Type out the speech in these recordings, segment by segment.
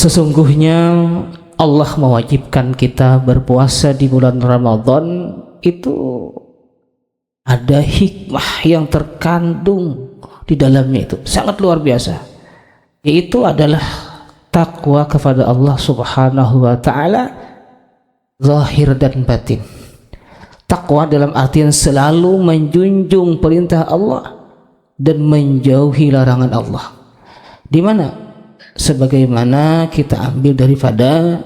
Sesungguhnya Allah mewajibkan kita berpuasa di bulan Ramadan itu ada hikmah yang terkandung di dalamnya, itu sangat luar biasa, yaitu adalah takwa kepada Allah Subhanahu wa taala zahir dan batin. Takwa dalam artian selalu menjunjung perintah Allah dan menjauhi larangan Allah. Di mana? Sebagaimana kita ambil daripada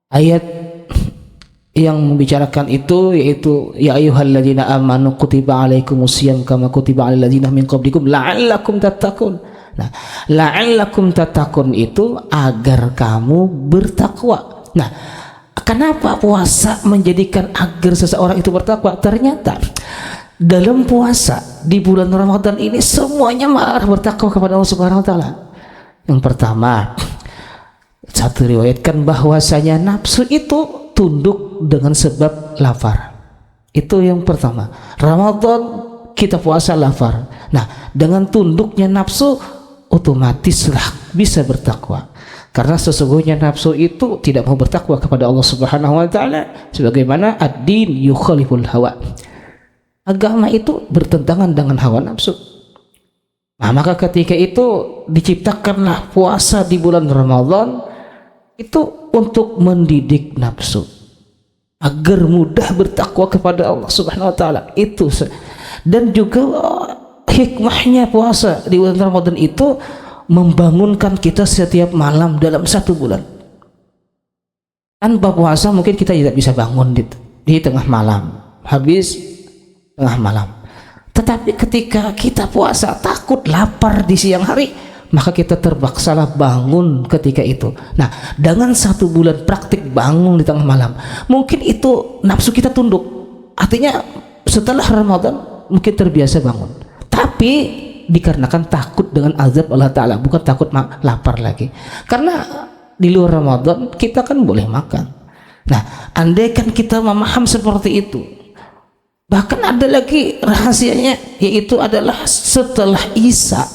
ayat yang membicarakan itu, yaitu ya ayyuhalladzina amanu kutiba alaikumusiyam kama kutiba alal ladzina min qablikum la'allakum tattaqun. Nah, la'allakum tattaqun itu agar kamu bertakwa. Nah, kenapa puasa menjadikan agar seseorang itu bertakwa? Ternyata dalam puasa di bulan Ramadan ini semuanya malah bertakwa kepada Allah Subhanahu wa taala. Yang pertama, satu riwayatkan bahwasanya nafsu itu tunduk dengan sebab lapar. Itu yang pertama. Ramadan kita puasa lapar. Nah, dengan tunduknya nafsu otomatislah bisa bertakwa. Karena sesungguhnya nafsu itu tidak mau bertakwa kepada Allah Subhanahu wa taala, sebagaimana ad-din yukhaliful hawa. Agama itu bertentangan dengan hawa nafsu. Nah, maka ketika itu diciptakanlah puasa di bulan Ramadan itu untuk mendidik nafsu agar mudah bertakwa kepada Allah Subhanahu wa taala. Itu dan juga hikmahnya puasa di bulan Ramadan itu membangunkan kita setiap malam dalam satu bulan. Tanpa puasa mungkin kita tidak bisa bangun di tengah malam, habis tengah malam. Tetapi ketika kita puasa takut lapar di siang hari, maka kita terpaksalah bangun ketika itu. Nah, dengan satu bulan praktik bangun di tengah malam, mungkin itu nafsu kita tunduk. Artinya setelah Ramadan mungkin terbiasa bangun. Tapi dikarenakan takut dengan azab Allah Ta'ala, bukan takut lapar lagi. Karena di luar Ramadan kita kan boleh makan. Nah, andaikan kita memaham seperti itu, bahkan ada lagi rahasianya, yaitu adalah setelah Isya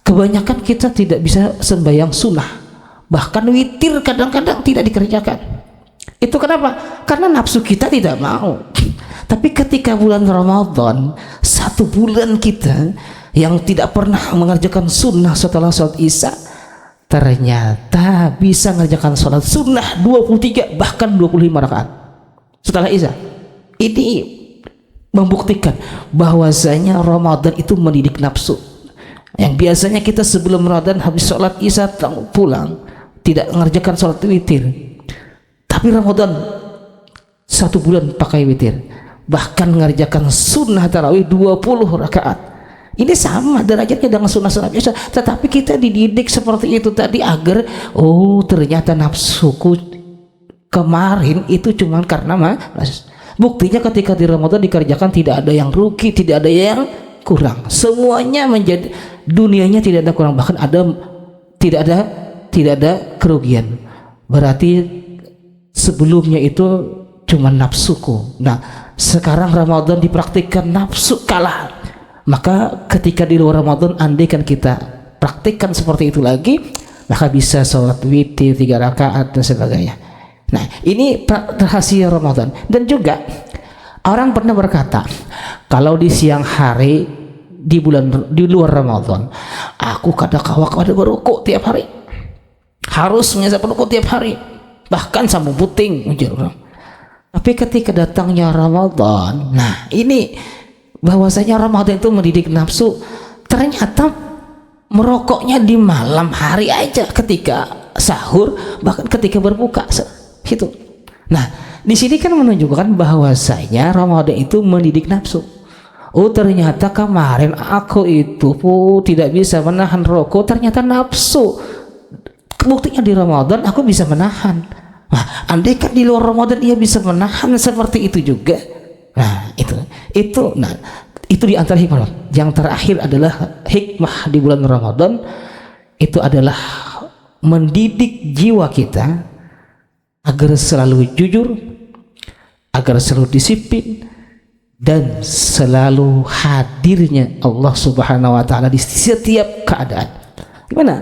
kebanyakan kita tidak bisa sembahyang sunnah, bahkan witir kadang-kadang tidak dikerjakan. Itu kenapa? Karena nafsu kita tidak mau. Tapi ketika bulan Ramadan, satu bulan kita yang tidak pernah mengerjakan sunnah setelah sholat Isya, ternyata bisa mengerjakan sholat sunnah 23 bahkan 25 rakaat setelah Isya. Ini membuktikan bahwasanya Ramadan itu mendidik nafsu. Yang biasanya kita sebelum Ramadan habis sholat Isya pulang tidak mengerjakan sholat witir, tapi Ramadan satu bulan pakai witir, bahkan mengerjakan sunnah tarawih 20 rakaat. Ini sama derajatnya dengan sunnah biasa, tetapi kita dididik seperti itu tadi agar ternyata nafsuku kemarin itu cuma karena buktinya ketika di Ramadan dikerjakan tidak ada yang rugi, tidak ada yang kurang, semuanya menjadi dunianya tidak ada kurang, bahkan tidak ada kerugian. Berarti sebelumnya itu cuma nafsuku. Nah, sekarang Ramadan dipraktikkan nafsu kalah. Maka ketika di luar Ramadan andaikan kita praktikkan seperti itu lagi, maka bisa sholat witir 3 rakaat dan sebagainya. Nah, ini rahasia Ramadan. Dan juga orang pernah berkata, kalau di siang hari di luar Ramadan, aku kadang-kadang berukuk tiap hari, harus menyesap berukuk tiap hari, bahkan sambung puting. Tapi ketika datangnya Ramadan, nah ini bahwasanya Ramadan itu mendidik nafsu. Ternyata merokoknya di malam hari aja, ketika sahur, bahkan ketika berbuka gitu. Nah, di sini kan menunjukkan bahwasanya Ramadan itu mendidik nafsu. Ternyata kemarin aku itu tidak bisa menahan rokok, ternyata nafsu. Buktinya di Ramadan aku bisa menahan. Nah, andaikan di luar Ramadan ia bisa menahan seperti itu juga. Nah, itu di antara hikmah. Yang terakhir adalah hikmah di bulan Ramadan itu adalah mendidik jiwa kita agar selalu jujur, agar selalu disiplin, dan selalu hadirnya Allah Subhanahu wa taala di setiap keadaan. Gimana?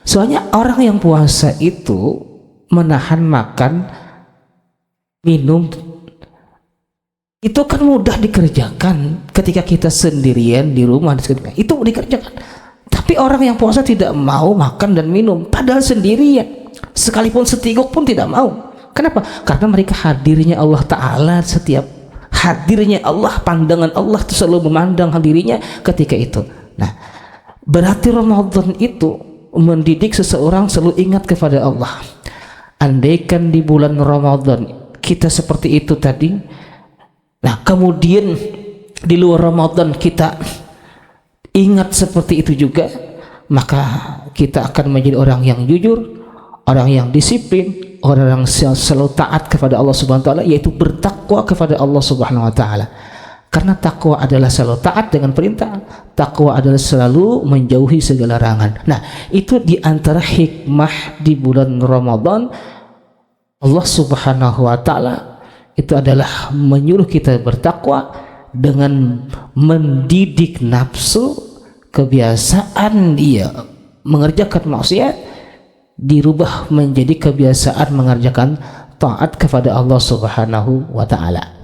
Soalnya orang yang puasa itu menahan makan, minum, itu kan mudah dikerjakan ketika kita sendirian di rumah, itu dikerjakan. Tapi orang yang puasa tidak mau makan dan minum padahal sendirian, sekalipun seteguk pun tidak mau. Kenapa? Karena mereka hadirnya Allah Ta'ala, setiap hadirnya Allah, pandangan Allah itu selalu memandang dirinya ketika itu. Nah, berarti Ramadan itu mendidik seseorang selalu ingat kepada Allah. Andaikan di bulan Ramadan kita seperti itu tadi, nah kemudian di luar Ramadan kita ingat seperti itu juga, maka kita akan menjadi orang yang jujur, orang yang disiplin, orang yang selalu taat kepada Allah Subhanahu wa taala, yaitu bertakwa kepada Allah Subhanahu wa taala. Karena takwa adalah selalu taat dengan perintah, takwa adalah selalu menjauhi segala larangan. Nah, itu di antara hikmah di bulan Ramadan, Allah Subhanahu wa taala itu adalah menyuruh kita bertakwa dengan mendidik nafsu, kebiasaan dia mengerjakan maksiat dirubah menjadi kebiasaan mengerjakan taat kepada Allah Subhanahu wa taala.